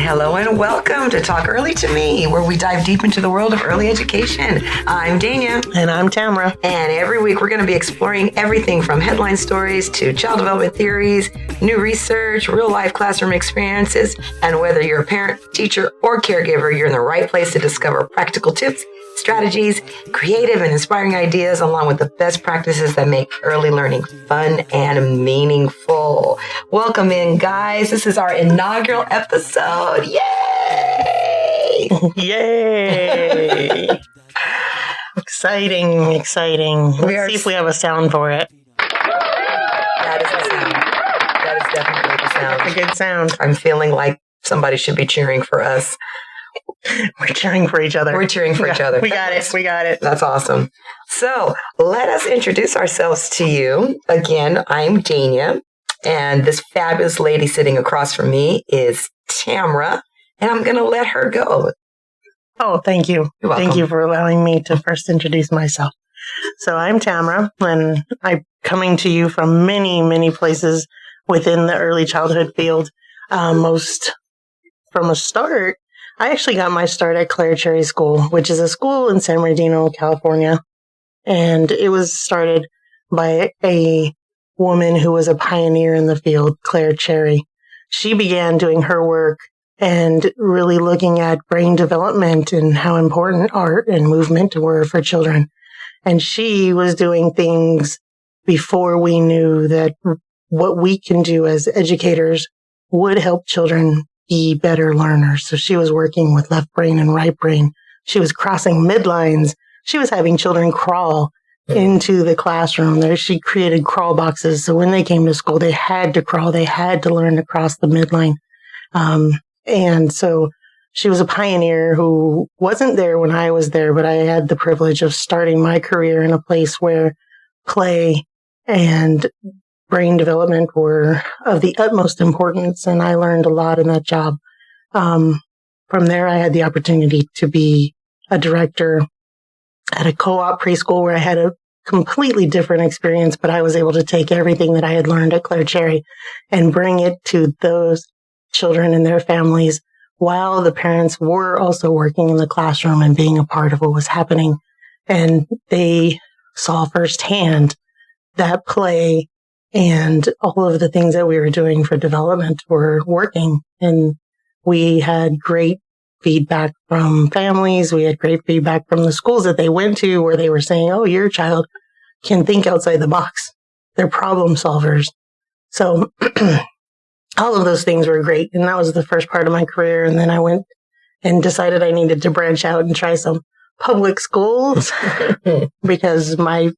Hello and welcome to Talk Early to Me, where we dive deep into the world of early education. I'm Dania. And I'm Tamara. And every week we're going to be exploring everything from headline stories to child development theories, new research, real life classroom experiences, and whether you're a parent, teacher, or caregiver, you're in the right place to discover practical tips, strategies, creative and inspiring ideas, along with the best practices that make early learning fun and meaningful. Welcome in, guys. This is our inaugural episode. Yay! Yay! Exciting. Let's see if we have a sound for it. That is the sound. That is definitely the sound. That's a good sound. I'm feeling like somebody should be cheering for us. We're cheering for each other. We're cheering for each other. We got it. That's awesome. So let us introduce ourselves to you. Again, I'm Dania, and this fabulous lady sitting across from me is Tamara, and I'm going to let her go. Oh, thank you. You're welcome. Thank you for allowing me to first introduce myself. So I'm Tamara, and I'm coming to you from many places within the early childhood field. Most from a start, I actually got my start at Claire Cherry School, which is a school in San Bernardino, California. And it was started by a woman who was a pioneer in the field, Claire Cherry. She began doing her work and really looking at brain development and how important art and movement were for children. And she was doing things before we knew that what we can do as educators would help children be better learners. So she was working with left brain and right brain. She was crossing midlines. She was having children crawl into the classroom. There, she created crawl boxes. So when they came to school, they had to crawl. They had to learn to cross the midline. And so she was a pioneer who wasn't there when I was there, but I had the privilege of starting my career in a place where play and brain development were of the utmost importance, and I learned a lot in that job. From there, I had the opportunity to be a director at a co-op preschool where I had a completely different experience, but I was able to take everything that I had learned at Claire Cherry and bring it to those children and their families while the parents were also working in the classroom and being a part of what was happening. And they saw firsthand that play and all of the things that we were doing for development were working. And we had great feedback from families. We had great feedback from the schools that they went to where they were saying, oh, your child can think outside the box. They're problem solvers. So all of those things were great. And that was the first part of my career. And then I went and decided I needed to branch out and try some public schools because I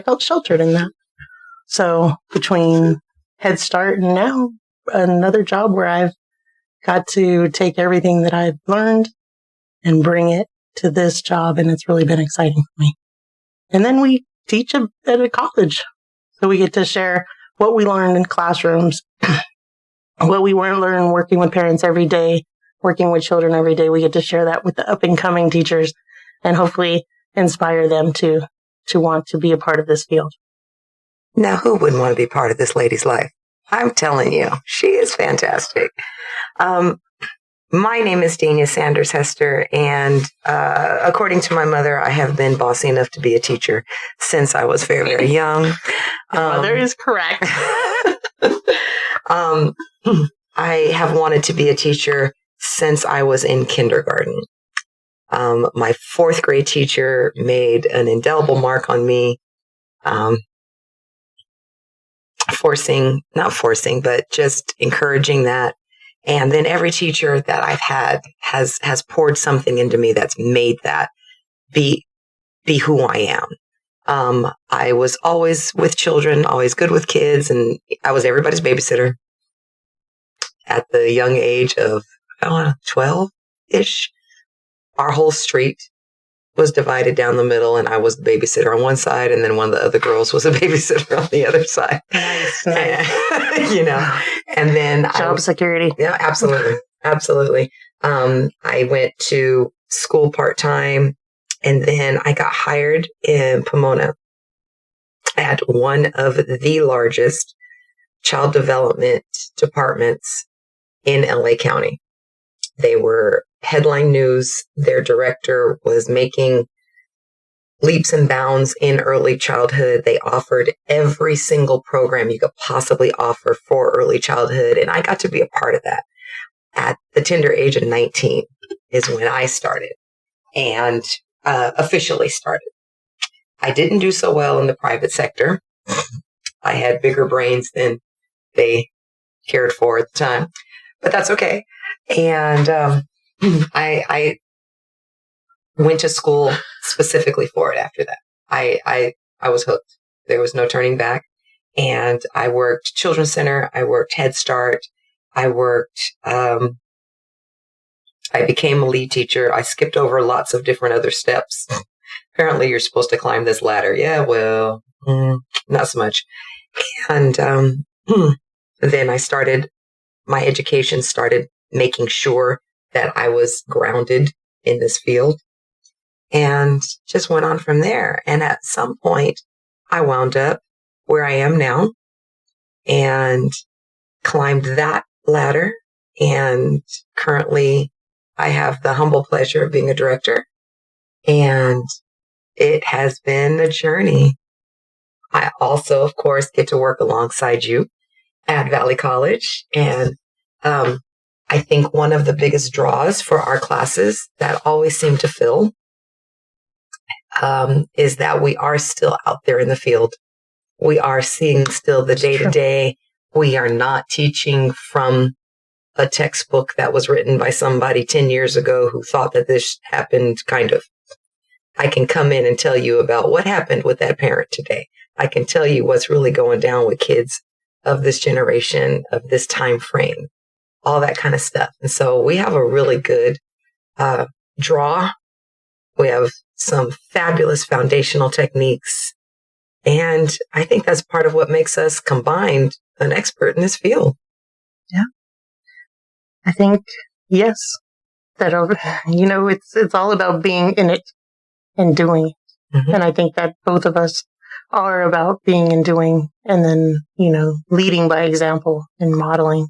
felt sheltered in that. So between Head Start and now another job where I've got to take everything that I've learned and bring it to this job. And it's really been exciting for me. And then we teach at a college. So we get to share what we learned in classrooms, what we learned working with parents every day, working with children every day. We get to share that with the up and coming teachers and hopefully inspire them to want to be a part of this field. Now, who wouldn't want to be part of this lady's life? I'm telling you, she is fantastic. My name is Dania Sanders Hester, and according to my mother, I have been bossy enough to be a teacher since I was very, very young. Mother is correct. I have wanted to be a teacher since I was in kindergarten. My fourth grade teacher made an indelible mark on me. Not forcing, but just encouraging that. And then every teacher that I've had has poured something into me that's made that be who I am. I was always with children, always good with kids, and I was everybody's babysitter at the young age of, 12-ish. Our whole street was divided down the middle, and I was the babysitter on one side, and then one of the other girls was a babysitter on the other side. Nice. And then job security. Yeah, absolutely. I went to school part-time, and then I got hired in Pomona at one of the largest child development departments in LA County. They were headline news. Their director was making leaps and bounds in early childhood. They offered every single program you could possibly offer for early childhood. And I got to be a part of that. At the tender age of 19 is when I started and officially started. I didn't do so well in the private sector. I had bigger brains than they cared for at the time, but that's okay. And I went to school specifically for it after that. I was hooked. There was no turning back. And I worked Children's Center. I worked Head Start. I became a lead teacher. I skipped over lots of different other steps. Apparently, you're supposed to climb this ladder. Yeah, well, not so much. And then my education started making sure that I was grounded in this field and just went on from there. And at some point, I wound up where I am now and climbed that ladder. And currently, I have the humble pleasure of being a director. And it has been a journey. I also, of course, get to work alongside you at Valley College. And I think one of the biggest draws for our classes that always seem to fill is that we are still out there in the field. We are seeing still the day-to-day. We are not teaching from a textbook that was written by somebody 10 years ago who thought that this happened, kind of. I can come in and tell you about what happened with that parent today. I can tell you what's really going down with kids of this generation, of this time frame, all that kind of stuff. And so we have a really good draw. We have some fabulous foundational techniques. And I think that's part of what makes us combined an expert in this field. Yeah. I think, yes, that, it's all about being in it and doing it. Mm-hmm. And I think that both of us are about being and doing and then, leading by example and modeling.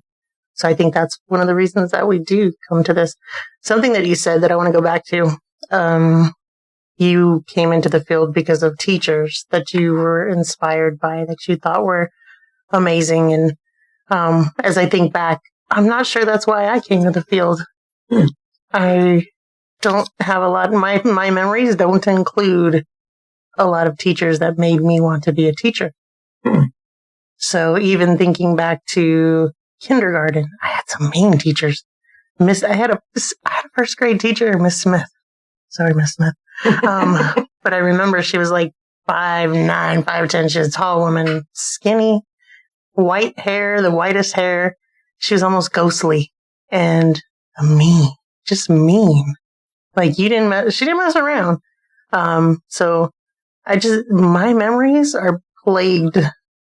So I think that's one of the reasons that we do come to this. Something that you said that I want to go back to. You came into the field because of teachers that you were inspired by, that you thought were amazing. And as I think back, I'm not sure that's why I came to the field. I don't have a lot. My memories don't include a lot of teachers that made me want to be a teacher. So even thinking back to kindergarten, I had some mean teachers. I had a first grade teacher, Miss Smith. Sorry, Miss Smith. But I remember she was like 5'9", 5'10". She was a tall woman, skinny, white hair, the whitest hair. She was almost ghostly and mean, just mean. Like she didn't mess around. So my memories are plagued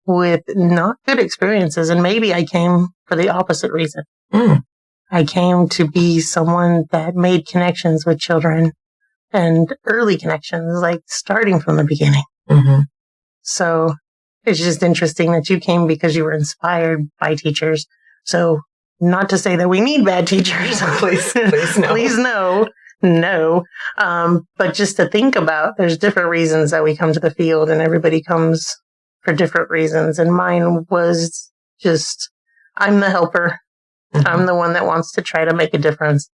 with not good experiences. And maybe I came for the opposite reason. I came to be someone that made connections with children and early connections, like starting from the beginning. Mm-hmm. So it's just interesting that you came because you were inspired by teachers. So not to say that we need bad teachers. Please no. Please no. But just to think about, there's different reasons that we come to the field and everybody comes for different reasons. And mine was just, I'm the helper. Mm-hmm. I'm the one that wants to try to make a difference,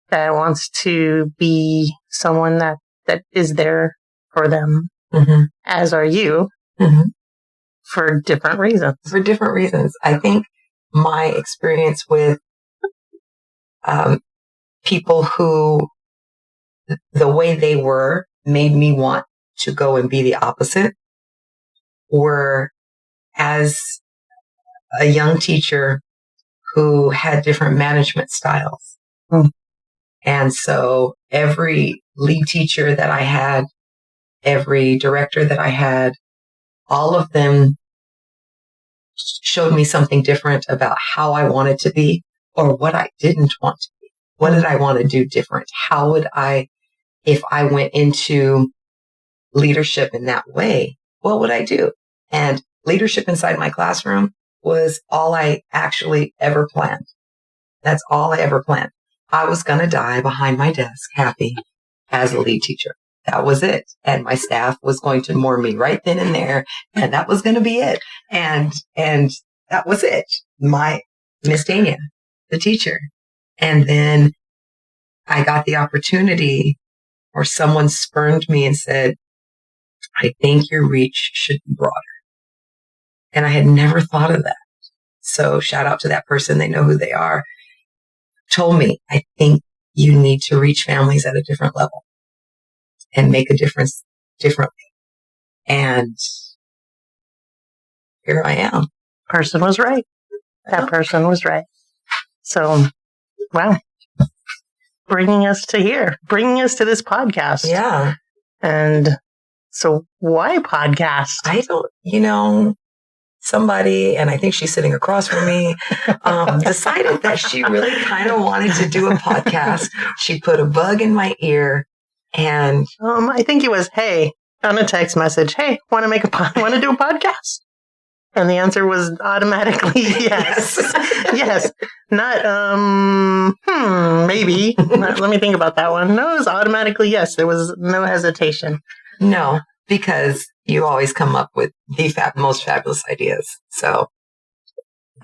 that wants to be someone that is there for them, mm-hmm. as are you, mm-hmm. for different reasons. I think my experience with people who, the way they were, made me want to go and be the opposite, were as a young teacher who had different management styles. Mm. And so every lead teacher that I had, every director that I had, all of them showed me something different about how I wanted to be or what I didn't want to be. What did I want to do different? How would I, if I went into leadership in that way, what would I do? And leadership inside my classroom was all I actually ever planned. That's all I ever planned. I was going to die behind my desk happy as a lead teacher. That was it. And my staff was going to mourn me right then and there. And that was going to be it. And that was it. My Miss Dania, the teacher. And then I got the opportunity, or someone spurned me and said, I think your reach should be broader. And I had never thought of that. So shout out to that person. They know who they are. Told me, I think you need to reach families at a different level and make a difference differently. And here I am. Person was right. That person was right. So, wow. Bringing us to here. Bringing us to this podcast. Yeah. And so why podcast? I don't, somebody, and I think she's sitting across from me, decided that she really kind of wanted to do a podcast. She put a bug in my ear, and I think it was, hey, on a text message, hey, want to do a podcast? And the answer was automatically yes. Yes. Not, maybe. Let me think about that one. No, it was automatically yes. There was no hesitation. No, because you always come up with the most fabulous ideas. So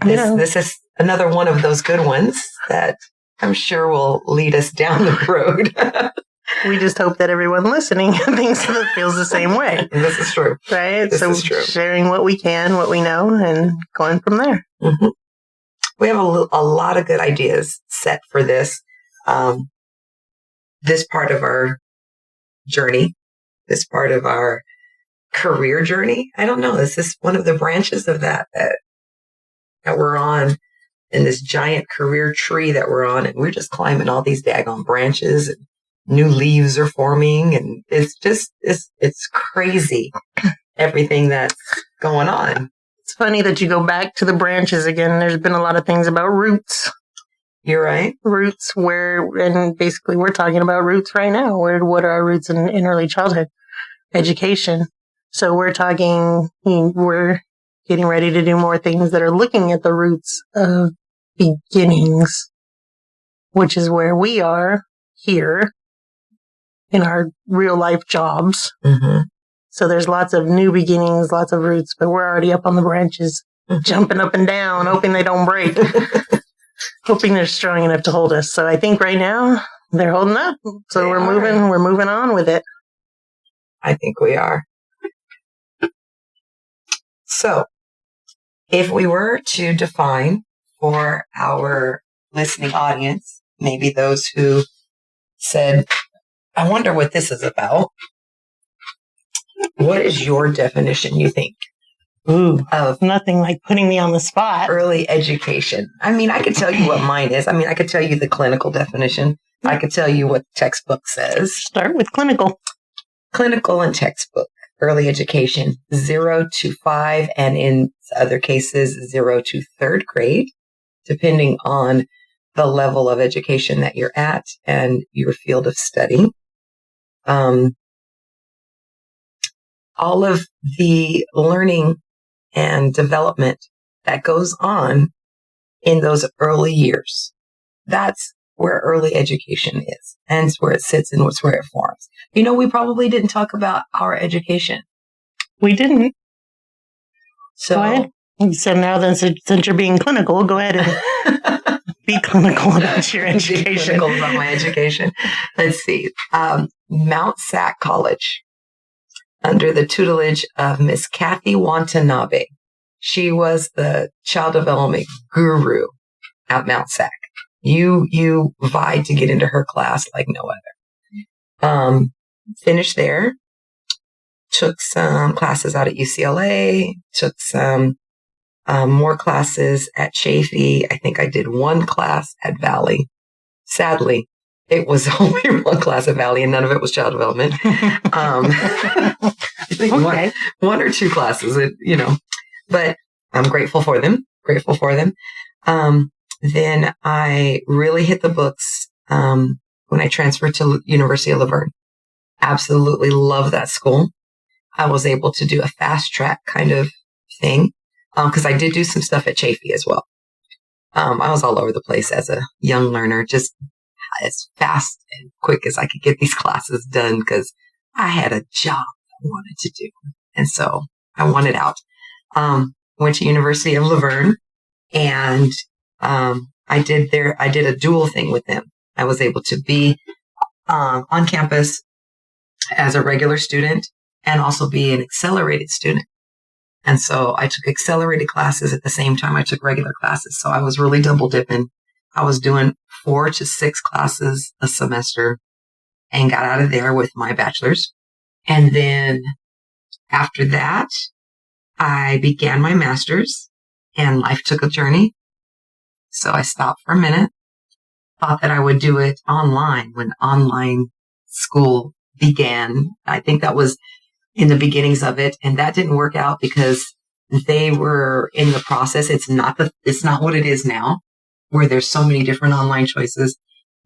this is another one of those good ones that I'm sure will lead us down the road. We just hope that everyone listening thinks that feels the same way. This is true. Right? This is true. Sharing what we can, what we know, and going from there. Mm-hmm. We have a lot of good ideas set for this. This part of our journey, this part of our career journey. I don't know. This is one of the branches of that we're on, in this giant career tree that we're on. And we're just climbing all these daggone branches, and new leaves are forming. And it's crazy, everything that's going on. It's funny that you go back to the branches again. There's been a lot of things about roots. You're right. Roots and basically we're talking about roots right now. What are our roots in early childhood education? So we're getting ready to do more things that are looking at the roots of beginnings, which is where we are here in our real life jobs. Mm-hmm. So there's lots of new beginnings, lots of roots, but we're already up on the branches, jumping up and down, hoping they don't break, hoping they're strong enough to hold us. So I think right now they're holding up. So we're moving on with it. I think we are. So if we were to define for our listening audience, maybe those who said, I wonder what this is about. What is your definition, you think? Of nothing like putting me on the spot. Early education. I mean, I could tell you what mine is. I mean, I could tell you the clinical definition. I could tell you what the textbook says. Start with clinical. Clinical and textbook. Early education, 0 to 5, and in other cases, 0 to 3rd grade, depending on the level of education that you're at and your field of study. All of the learning and development that goes on in those early years. That's where early education is, and it's where it sits and it's where it forms. We probably didn't talk about our education. We didn't. So, go ahead. So now then, since you're being clinical, go ahead and be clinical about your education. Be clinical about my education. Let's see. Mount Sac College, under the tutelage of Miss Kathy Watanabe. She was the child development guru at Mount Sac. You vied to get into her class like no other. Finished there. Took some classes out at UCLA. Took some more classes at Chaffey. I think I did one class at Valley. Sadly, it was only one class at Valley, and none of it was child development. I think one or two classes, but I'm grateful for them. Then I really hit the books when I transferred to University of Laverne. Absolutely love that school. I was able to do a fast track kind of thing because I did do some stuff at Chaffey as well. I was all over the place as a young learner, just as fast and quick as I could get these classes done because I had a job I wanted to do. And so I wanted out. Went to University of Laverne, and I did a dual thing with them. I was able to be on campus as a regular student and also be an accelerated student. And so I took accelerated classes at the same time I took regular classes. So I was really double dipping. I was doing 4 to 6 classes a semester and got out of there with my bachelor's. And then after that, I began my master's, and life took a journey. So I stopped for a minute, thought that I would do it online when online school began. I think that was in the beginnings of it. And that didn't work out because they were in the process. It's not what it is now, where there's so many different online choices.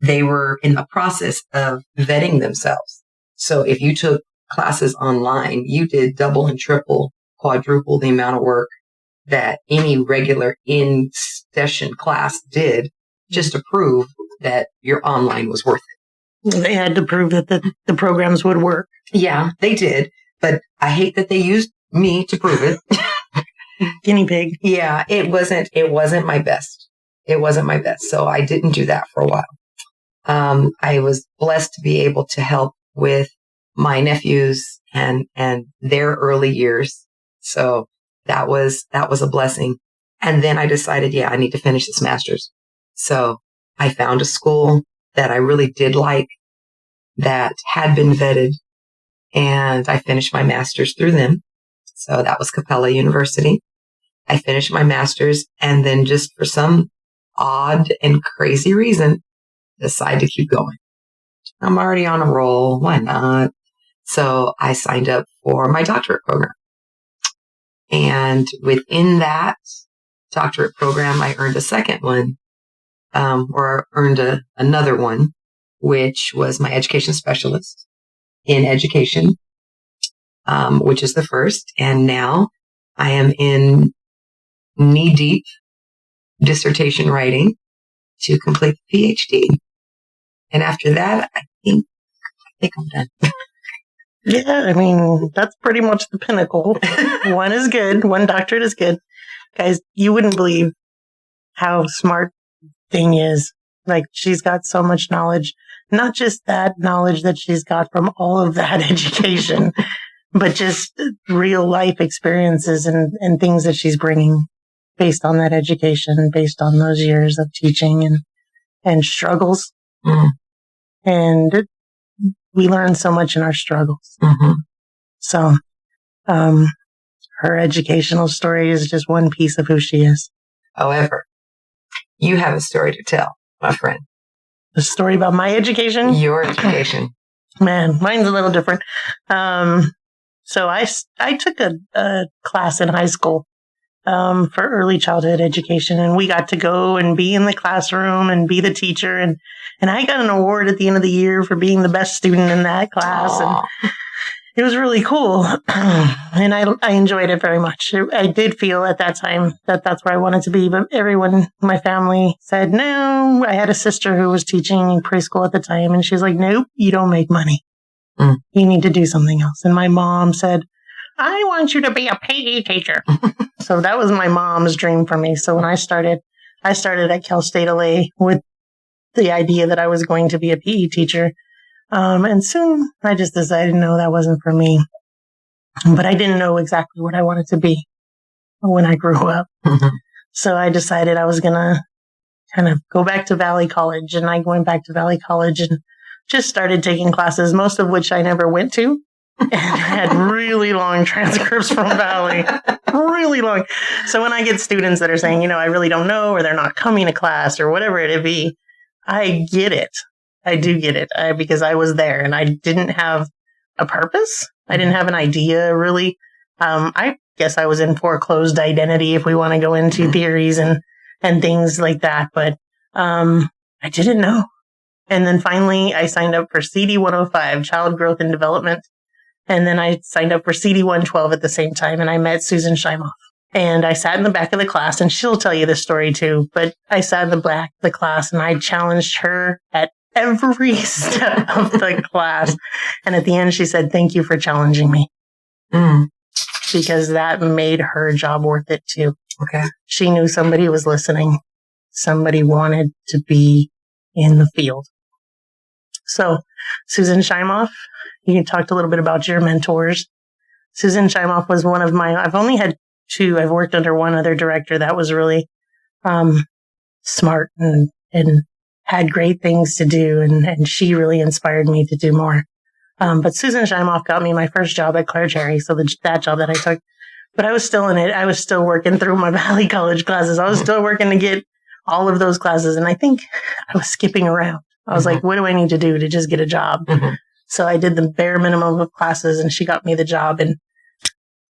They were in the process of vetting themselves. So if you took classes online, you did double and triple, quadruple the amount of work that any regular in-session class did just to prove that your online was worth it. They had to prove that the programs would work. Yeah, they did. But I hate that they used me to prove it. Guinea pig. Yeah, it wasn't my best. It wasn't my best. So I didn't do that for a while. I was blessed to be able to help with my nephews and their early years. So that was a blessing. And then I decided, I need to finish this master's. So I found a school that I really did like, that had been vetted, and I finished my master's through them. So that was Capella University. I finished my master's, and then just for some odd and crazy reason, decided to keep going. I'm already on a roll. Why not? So I signed up for my doctorate program. And within that doctorate program, I earned a second one, or earned another one, which was my education specialist in education, which is the first. And now I am in knee-deep dissertation writing to complete the PhD. And after that, I think I'm done. Yeah, I mean, that's pretty much the pinnacle. One is good. One doctorate is good. Guys, you wouldn't believe how smart Thing is. Like, she's got so much knowledge, not just that knowledge that she's got from all of that education, but just real life experiences and things that she's bringing based on that education, based on those years of teaching and struggles. Mm. And we learn so much in our struggles. Mm-hmm. So, her educational story is just one piece of who she is. However, you have a story to tell, my friend. The story about my education? Your education. Man, mine's a little different. So I took a class in high school for early childhood education, and we got to go and be in the classroom and be the teacher, and I got an award at the end of the year for being the best student in that class. Aww. And it was really cool, and I enjoyed it very much. I did feel at that time that that's where I wanted to be, but everyone in my family said no. I had a sister who was teaching in preschool at the time, and she's like, nope, you don't make money. Mm. You need to do something else. And my mom said, I want you to be a PE teacher. So that was my mom's dream for me. So when I started at Cal State LA with the idea that I was going to be a PE teacher. And soon I just decided, no, that wasn't for me. But I didn't know exactly what I wanted to be when I grew up. Mm-hmm. So I decided I was going to kind of go back to Valley College. And I went back to Valley College and just started taking classes, most of which I never went to. And had really long transcripts from Valley. Really long. So when I get students that are saying, I really don't know, or they're not coming to class or whatever it be, I get it. I do get it because I was there and I didn't have a purpose. I didn't have an idea, really. I guess I was in foreclosed identity if we want to go into theories and things like that. But I didn't know. And then finally, I signed up for CD 105, Child Growth and Development. And then I signed up for CD 112 at the same time. And I met Susan Scheimoff. And I sat in the back of the class, and she'll tell you this story too. But I sat in the back of the class and I challenged her at every step of the class. And at the end, she said, "Thank you for challenging me." Because that made her job worth it too. Okay. She knew somebody was listening. Somebody wanted to be in the field. So, Susan Scheimoff, you talked a little bit about your mentors. Susan Scheimoff was one of I've only had two. I've worked under one other director that was really smart and had great things to do. And she really inspired me to do more. But Susan Scheimoff got me my first job at Claire Cherry. So that job that I took, but I was still in it. I was still working through my Valley College classes. I was still working to get all of those classes. And I think I was skipping around. I was like, what do I need to do to just get a job? So I did the bare minimum of classes and she got me the job. And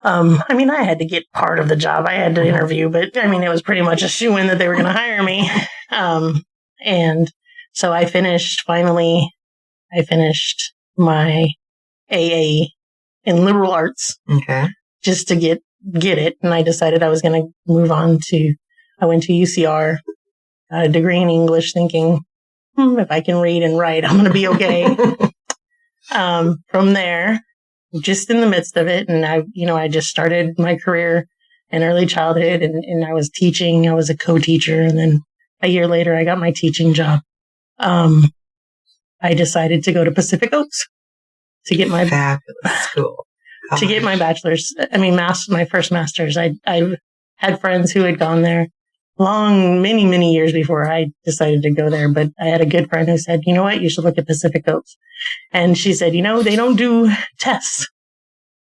I mean, I had to get part of the job. I had to interview, but I mean, it was pretty much a shoo-in that they were going to hire me. And so I finished my AA in liberal arts. Okay. Just to get it. And I decided I was going to move on I went to UCR, got a degree in English, thinking, if I can read and write, I'm going to be okay. From there, just in the midst of it, and I just started my career in early childhood, and I was teaching. I was a co-teacher, and then a year later, I got my teaching job. I decided to go to Pacific Oaks to get my fabulous school. To get my bachelor's. I mean, my first master's. I had friends who had gone there many, many years before I decided to go there. But I had a good friend who said, "You know what? You should look at Pacific Oaks." And she said, "They don't do tests."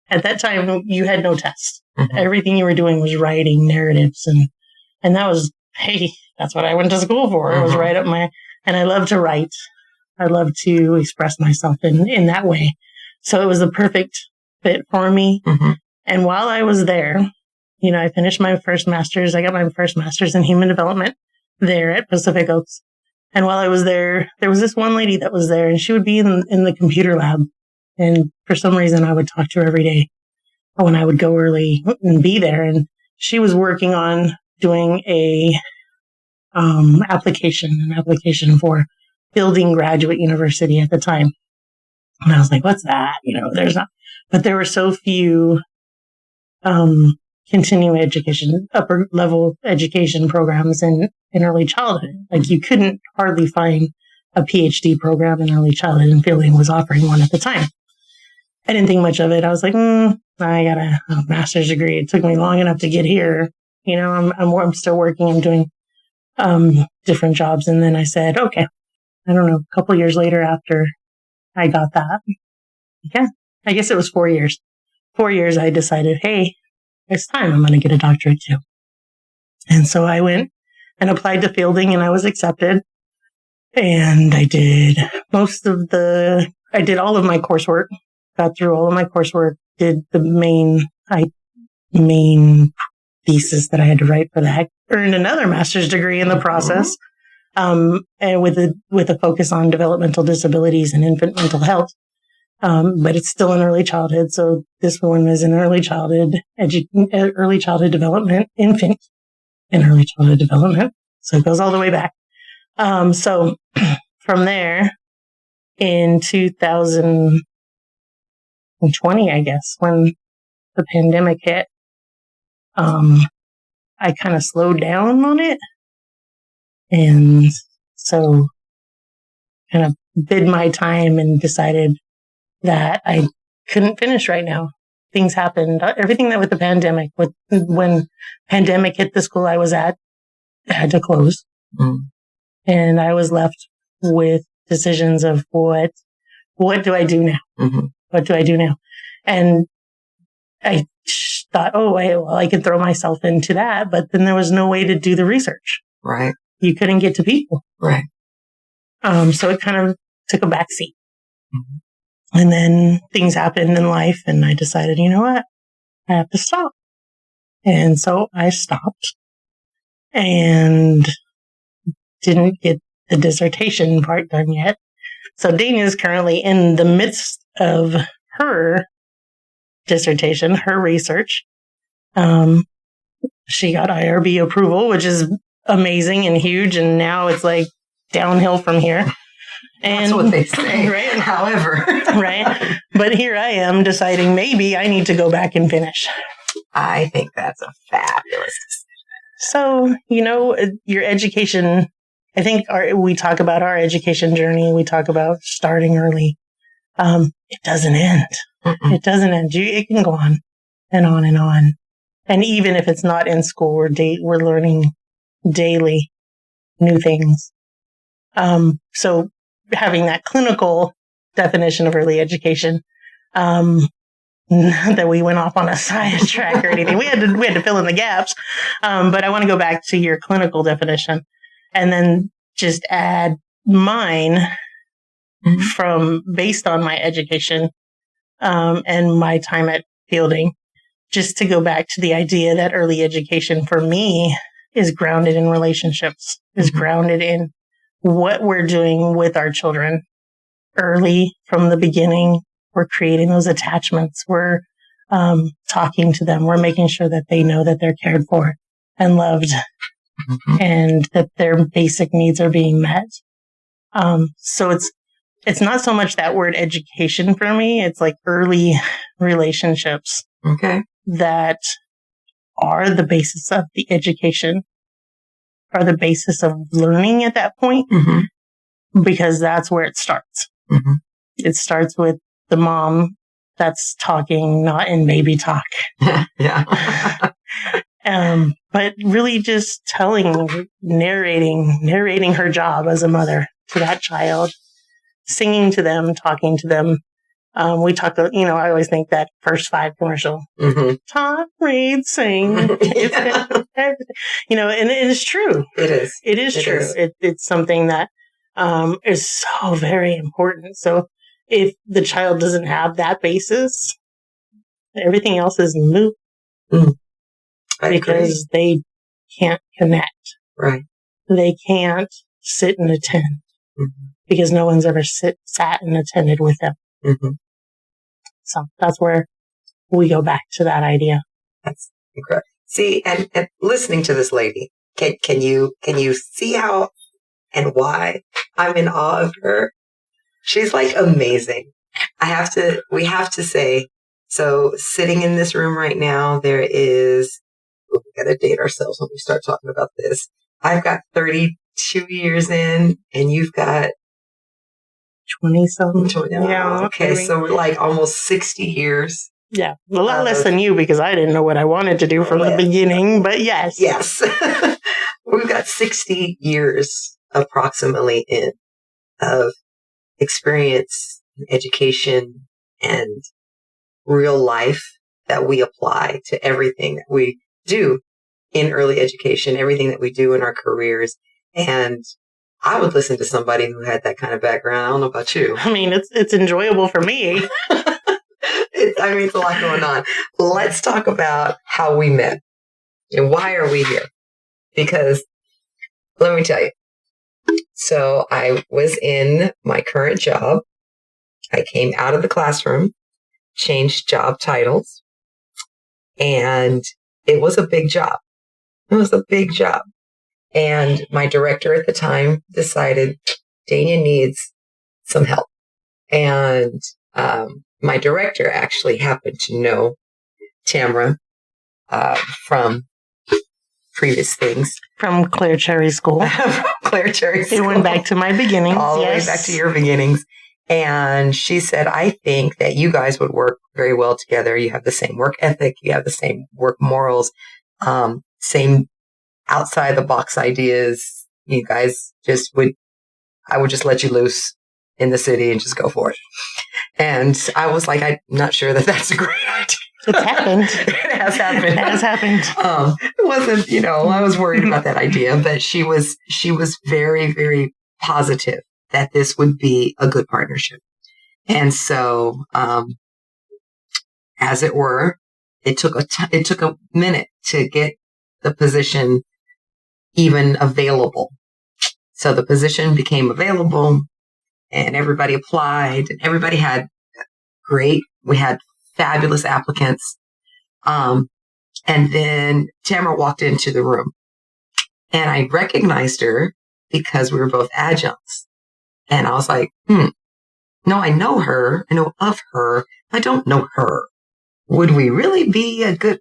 At that time, you had no tests. Everything you were doing was writing narratives. And that was, hey, that's what I went to school for. It was right up and I love to write. I love to express myself in that way. So it was the perfect fit for me. And while I was there, I finished my first master's. I got my first master's in human development there at Pacific Oaks. And while I was there was this one lady that was there, and she would be in the computer lab. And for some reason, I would talk to her every day when I would go early and be there. And she was working on doing an application for building Graduate University at the time. And I was like, what's that? There's not, but there were so few continuing education, upper level education programs in early childhood. Like you couldn't hardly find a PhD program in early childhood, and Fielding was offering one at the time. I didn't think much of it. I was like, I got a master's degree. It took me long enough to get here. I'm still working. I'm doing different jobs. And then I said, okay, I don't know, a couple years later after I got that, I guess it was 4 years. 4 years, I decided, hey, it's time. I'm going to get a doctorate too. And so I went and applied to Fielding, and I was accepted. And I did I did all of my coursework, got through all of my coursework, did the main thesis that I had to write for that, earned another master's degree in the process, and with a focus on developmental disabilities and infant mental health. But it's still in early childhood. So this one is in early childhood development, infant and early childhood development. So it goes all the way back. So from there in 2020, I guess, when the pandemic hit, I kind of slowed down on it. And so kind of bid my time and decided that I couldn't finish right now. Things happened. Everything that with the pandemic, when pandemic hit the school I was at, it had to close. And I was left with decisions of what do I do now? What do I do now? And I thought, I can throw myself into that, but then there was no way to do the research. Right. You couldn't get to people. Right. So it kind of took a backseat. And then things happened in life, and I decided, you know what? I have to stop. And so I stopped and didn't get the dissertation part done yet. So Dana is currently in the midst of her dissertation, her research. She got IRB approval, which is amazing and huge. And now it's like downhill from here. And, that's what they say. Right? However. Right? But here I am deciding maybe I need to go back and finish. I think that's a fabulous decision. So, your education, I think we talk about our education journey. We talk about starting early. It doesn't end. Mm-mm. It doesn't end. It can go on and on and on. And even if it's not in school, we're learning daily new things. So having that clinical definition of early education, not that we went off on a sidetrack or anything. We had to fill in the gaps. But I want to go back to your clinical definition and then just add mine based on my education, and my time at Fielding, just to go back to the idea that early education for me is grounded in relationships, is grounded in what we're doing with our children early from the beginning. We're creating those attachments. We're talking to them. We're making sure that they know that they're cared for and loved, and that their basic needs are being met. So it's not so much that word education for me. It's like early relationships that are the basis of the education, are the basis of learning at that point, because that's where it starts. It starts with the mom that's talking, not in baby talk. Yeah. But really just narrating her job as a mother to that child, singing to them, talking to them. We talk, I always think that First 5 commercial, talk, read, sing, and it is true. It is. It is true. It's something that is so very important. So if the child doesn't have that basis, everything else is moot. Because they can't connect. Right. They can't sit and attend because no one's ever sat and attended with them. So that's where we go back to that idea. That's incredible. See, and listening to this lady, can you see how and why I'm in awe of her? She's like amazing. We have to say, so sitting in this room right now, there is, we got to date ourselves when we start talking about this. I've got 32 years in, and you've got 20-something. Yeah. Okay. So we're like almost 60 years. Yeah. A lot less than you, because I didn't know what I wanted to do from the beginning, but yes. Yes. We've got 60 years approximately in of experience, education, and real life that we apply to everything that we do in early education, everything that we do in our careers. And I would listen to somebody who had that kind of background. I don't know about you. I mean, it's enjoyable for me. It's a lot going on. Let's talk about how we met and why are we here? Because let me tell you. So I was in my current job. I came out of the classroom, changed job titles, and it was a big job. It was a big job. And my director at the time decided Dania needs some help. And my director actually happened to know Tamara from previous things. From Claire Cherry School. Claire Cherry School. It went back to my beginnings. All the way back to your beginnings. And she said, I think that you guys would work very well together. You have the same work ethic. You have the same work morals, same outside the box ideas. You guys I would just let you loose in the city and just go for it. And I was like, I'm not sure that that's a great idea. It's happened. It has happened. It has happened. It wasn't, I was worried about that idea, but she was very, very positive that this would be a good partnership. And so, as it were, it took a minute to get the position even available. So the position became available and everybody applied and everybody we had fabulous applicants. And then Tamara walked into the room and I recognized her because we were both adjuncts. And I was like, no, I know her. I know of her. I don't know her. Would we really be a good,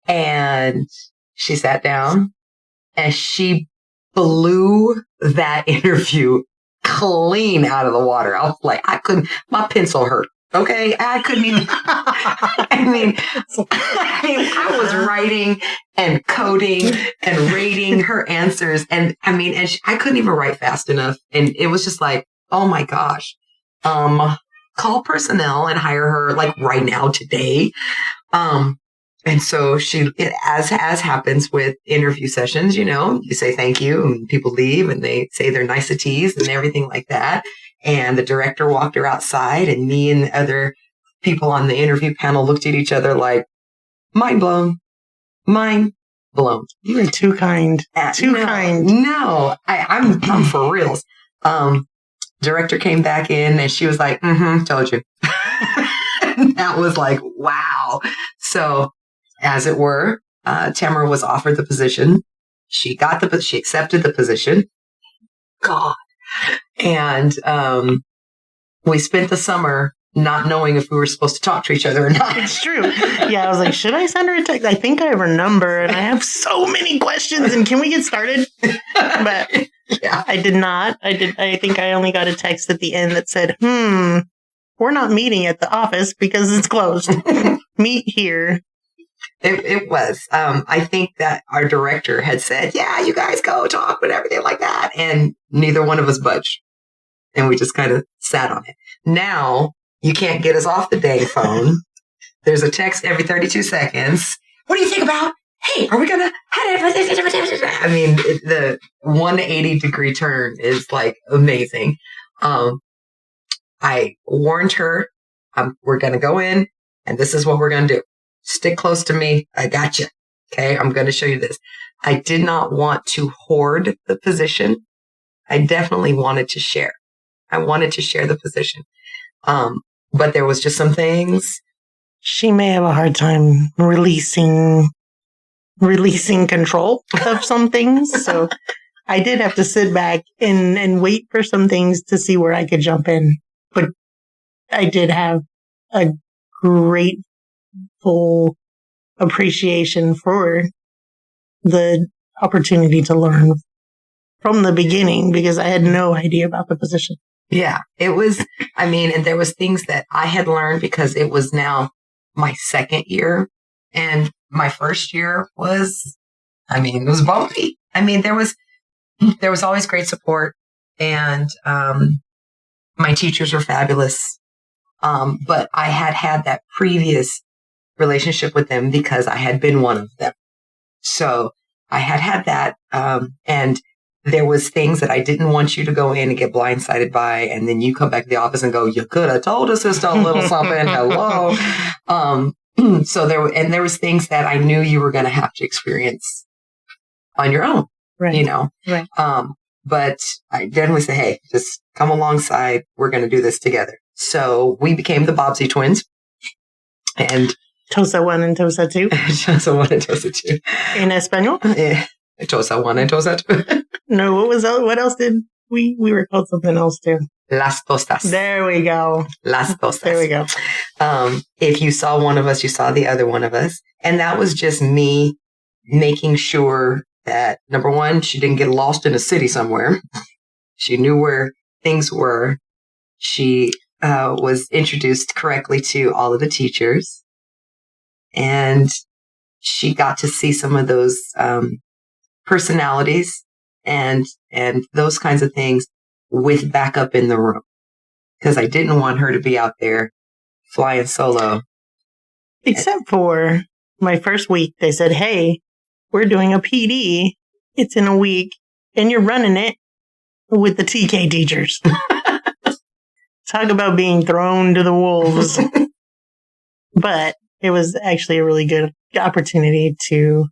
And she sat down and she blew that interview clean out of the water. I was like, my pencil hurt. Okay. I couldn't even, I was writing and coding and rating her answers. And I couldn't even write fast enough. And it was just like, oh my gosh, call personnel and hire her like right now today. And so as happens with interview sessions, you say thank you and people leave and they say their niceties and everything like that. And the director walked her outside and me and the other people on the interview panel looked at each other like, mind blown. You were too kind. Kind. No, I'm for reals. Director came back in and she was like, told you. That was like, wow. So as it were, Tamara was offered the position. She accepted the position. God. And, we spent the summer not knowing if we were supposed to talk to each other or not. It's true. Yeah. I was like, should I send her a text? I think I have her number and I have so many questions and can we get started? But yeah, I did not. I think I only got a text at the end that said, we're not meeting at the office because it's closed. Meet here. It was. I think that our director had said, yeah, you guys go talk and everything like that. And neither one of us budged. And we just kind of sat on it. Now, you can't get us off the dang phone. There's a text every 32 seconds. What do you think about? Hey, are we going to? The 180-degree turn is like amazing. I warned her, we're going to go in and this is what we're going to do. Stick close to me. I got you. Okay. I'm going to show you this. I did not want to hoard the position. I definitely wanted to share. I wanted to share the position. But there was just some things. She may have a hard time releasing control of some things. So I did have to sit back and wait for some things to see where I could jump in. But I did have a grateful appreciation for the opportunity to learn from the beginning because I had no idea about the position. Yeah, it was, and there was things that I had learned because it was now my second year and my first year was, it was bumpy. There was always great support and, my teachers were fabulous. But I had that previous relationship with them because I had been one of them. So I had that, and there was things that I didn't want you to go in and get blindsided by. And then you come back to the office and go, you could have told us just a little something. Hello. So there was things that I knew you were going to have to experience on your own, right. Right. But I definitely say, hey, just come alongside. We're going to do this together. So we became the Bobbsey twins and Tosa 1 and Tosa 2. Tosa 1 and Tosa 2. In Espanol? Yeah. Tosa 1 and Tosa 2. No, what else did we were called something else too? Las Tostas. There we go. Las Tostas. There we go. If you saw one of us, you saw the other one of us. And that was just me making sure that, number one, she didn't get lost in a city somewhere. She knew where things were. She was introduced correctly to all of the teachers. And she got to see some of those personalities and those kinds of things with backup in the room. Because I didn't want her to be out there flying solo. Except for my first week, they said, hey, we're doing a PD. It's in a week. And you're running it with the TK teachers. Talk about being thrown to the wolves. But it was actually a really good opportunity to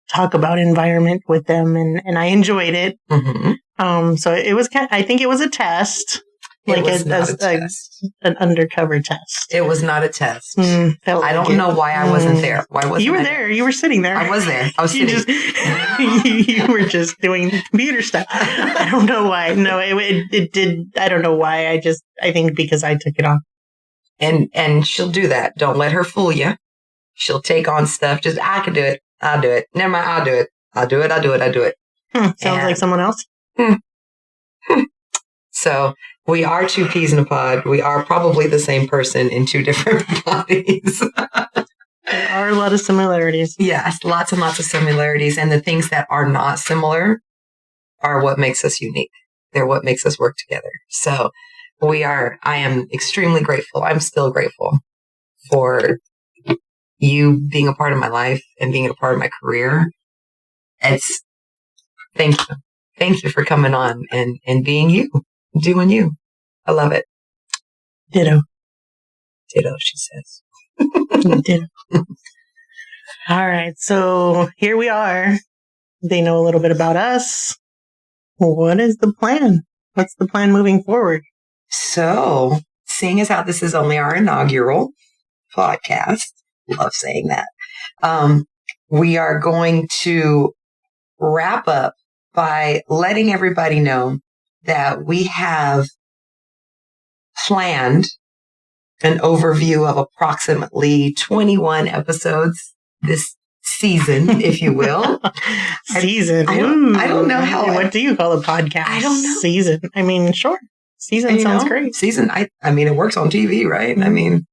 talk about environment with them. And I enjoyed it. Mm-hmm. So it was I think it was a test. It was not a test. An undercover test. It was not a test. I don't know why I wasn't there. Why wasn't you were there? You were sitting there. I was there. I was sitting. You were just doing computer stuff. I don't know why. No, it did. I don't know why. I think because I took it on. And she'll do that. Don't let her fool you. She'll take on stuff. Just, I can do it. I'll do it. Never mind. I'll do it. I'll do it. Sounds like someone else. So we are two peas in a pod. We are probably the same person in two different bodies. There are a lot of similarities. Yes, lots and lots of similarities. And the things that are not similar are what makes us unique. They're what makes us work together. So I am extremely grateful. I'm still grateful for you being a part of my life and being a part of my career. Thank you. Thank you for coming on and being you, doing you. I love it. Ditto. Ditto, she says. Ditto. All right. So here we are. They know a little bit about us. What is the plan? What's the plan moving forward? So, seeing as how this is only our inaugural podcast, love saying that, we are going to wrap up by letting everybody know that we have planned an overview of approximately 21 episodes this season, if you will. Season. I don't know how. What do you call a podcast? I don't know. Season. I mean, sure. Season sounds great. Season. I mean, it works on TV, right? I mean,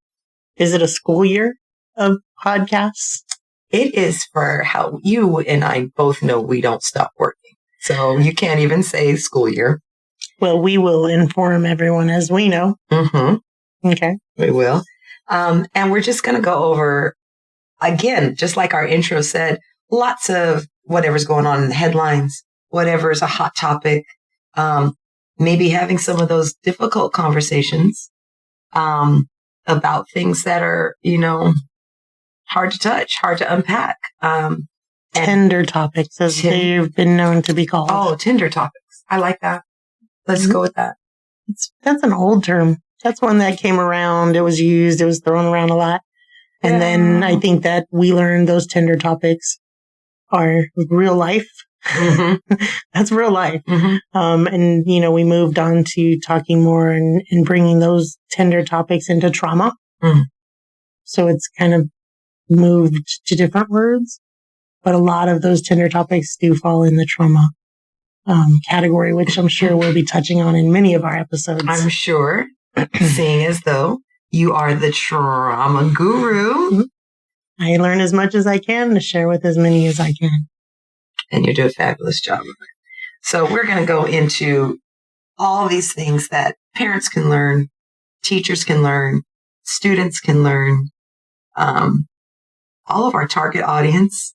is it a school year of podcasts? It is for how you and I both know we don't stop working. So you can't even say school year. Well, we will inform everyone as we know. Mm-hmm. Okay. We will. And we're just going to go over, again, just like our intro said, lots of whatever's going on in the headlines, whatever's a hot topic, maybe having some of those difficult conversations about things that are, hard to touch, hard to unpack. Tender topics, as they've been known to be called. Oh, tender topics. I like that. Let's go with that. That's an old term. That's one that came around. It was used. It was thrown around a lot. And then I think that we learned those tender topics are real life. Mm-hmm. That's real life. Mm-hmm. And, we moved on to talking more and bringing those tender topics into trauma. Mm. So it's kind of moved to different words. But a lot of those tender topics do fall in the trauma category, which I'm sure we'll be touching on in many of our episodes. I'm sure, seeing as though you are the trauma guru. I learn as much as I can to share with as many as I can. And you do a fabulous job of it. So we're going to go into all these things that parents can learn, teachers can learn, students can learn, all of our target audience.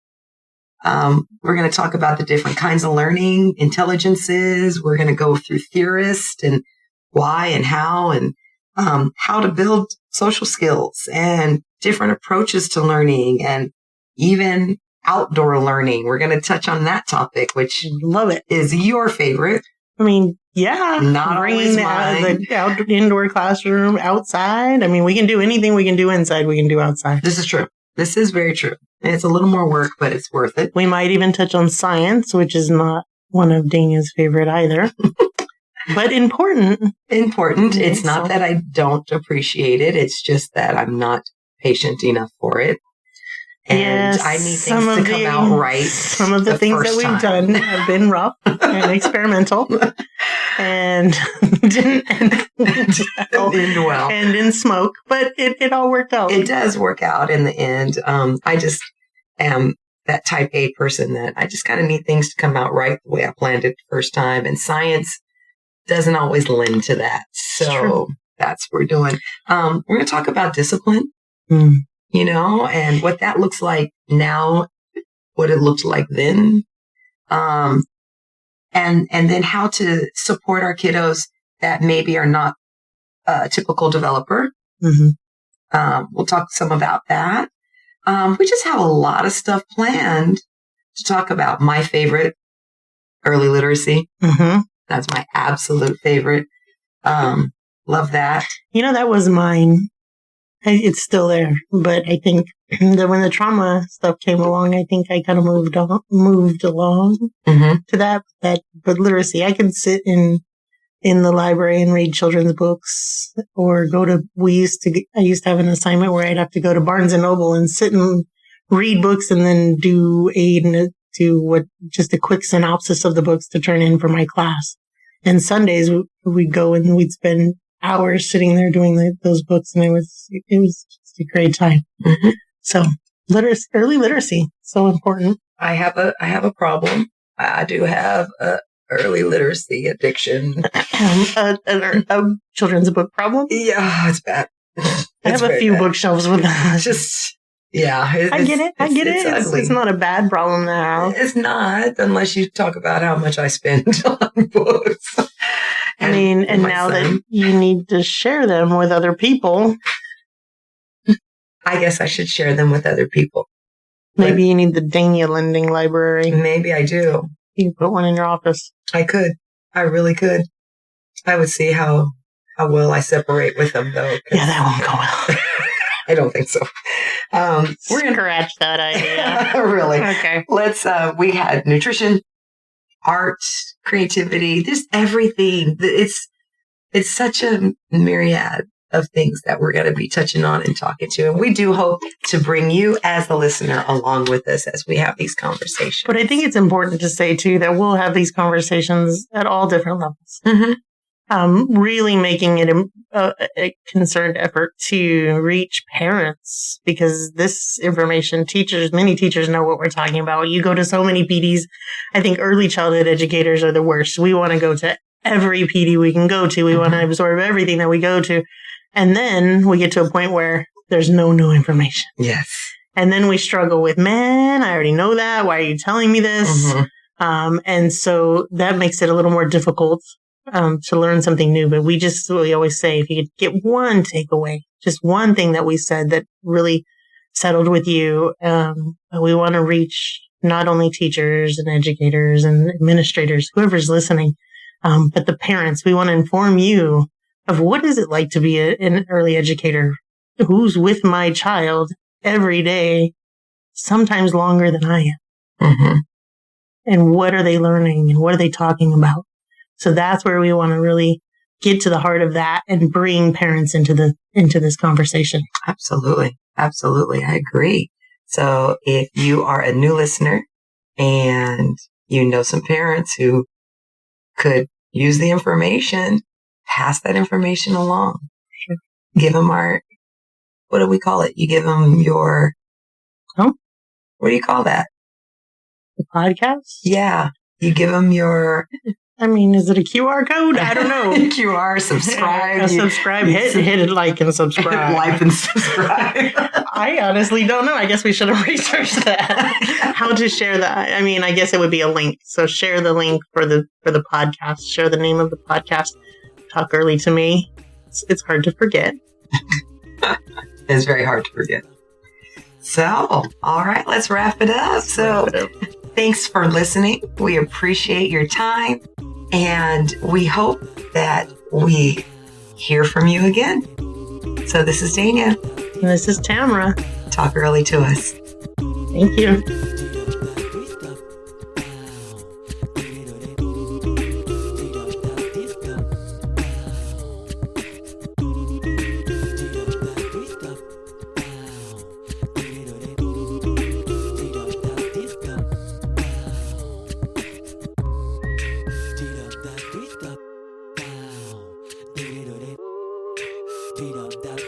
We're going to talk about the different kinds of learning, intelligences. We're going to go through theorists and why and how to build social skills and different approaches to learning and even outdoor learning. We're going to touch on that topic, which love it is your favorite. I mean, yeah, not always mine. The indoor classroom, outside. I mean, we can do anything we can do inside, we can do outside. This is true. This is very true. And it's a little more work, but it's worth it. We might even touch on science, which is not one of Dania's favorite either. But important. Important. It's not that I don't appreciate it. It's just that I'm not patient enough for it. And I need things to come out right. Some of the things that we've done have been rough and experimental and didn't end well. And in smoke, but it all worked out. It does work out in the end. I just am that type A person that I just kind of need things to come out right the way I planned it the first time. And science doesn't always lend to that. So that's what we're doing. We're going to talk about discipline. And what that looks like now, what it looked like then, and then how to support our kiddos that maybe are not a typical developer. We'll talk some about that. We just have a lot of stuff planned to talk about. My favorite, early literacy. That's my absolute favorite. Love that. That was mine. It's still there, but I think that when the trauma stuff came along, I think I kind of moved along to that. But literacy, I can sit in the library and read children's books, or I used to have an assignment where I'd have to go to Barnes and Noble and sit and read books and then do just a quick synopsis of the books to turn in for my class. And Sundays we'd go and we'd spend hours sitting there doing those books, and it was just a great time. Mm-hmm. So early literacy, so important. I have a problem. I do have a early literacy addiction. A children's book problem? Yeah, it's bad. I have a few bookshelves with that. I get it. It's not a bad problem now. It's not, unless you talk about how much I spend on books. And now that you need to share them with other people. I guess I should share them with other people. Maybe you need the Dania Lending Library. Maybe I do. You can put one in your office. I could. I really could. I would see how well I separate with them, though. Yeah, that won't go well. I don't think so. We're going to scratch that idea. Really? Okay. We had nutrition, art, creativity, just everything. It's such a myriad of things that we're going to be touching on and talking to. And we do hope to bring you as the listener along with us as we have these conversations. But I think it's important to say, too, that we'll have these conversations at all different levels. Mm-hmm. Really making it a concerted effort to reach parents, because this information, many teachers know what we're talking about. You go to so many PDs. I think early childhood educators are the worst. We want to go to every PD we can go to. We want to absorb everything that we go to. And then we get to a point where there's no new information. Yes. And then we struggle with, man, I already know that. Why are you telling me this? Mm-hmm. And so that makes it a little more difficult to learn something new. But we always say, if you could get one takeaway, just one thing that we said that really settled with you, we want to reach not only teachers and educators and administrators, whoever's listening, but the parents. We want to inform you of what is it like to be an early educator who's with my child every day, sometimes longer than I am. Mm-hmm. And what are they learning and what are they talking about? So that's where we want to really get to the heart of that and bring parents into this conversation. Absolutely. Absolutely. I agree. So if you are a new listener and you know some parents who could use the information, pass that information along. Sure. Give them what do we call it? You give them your, what do you call that? The podcast? Yeah. You give them your, is it a QR code? I don't know. QR, subscribe. Subscribe. Hit like and subscribe. Like and subscribe. I honestly don't know. I guess we should have researched that. How to share that. I guess it would be a link. So share the link for the podcast. Share the name of the podcast. Talk Early to Me. It's hard to forget. It's very hard to forget. So, all right, let's wrap it up. So, thanks for listening. We appreciate your time, and we hope that we hear from you again. So, this is Dania. And this is Tamara. Talk Early to Us. Thank you. Beat up that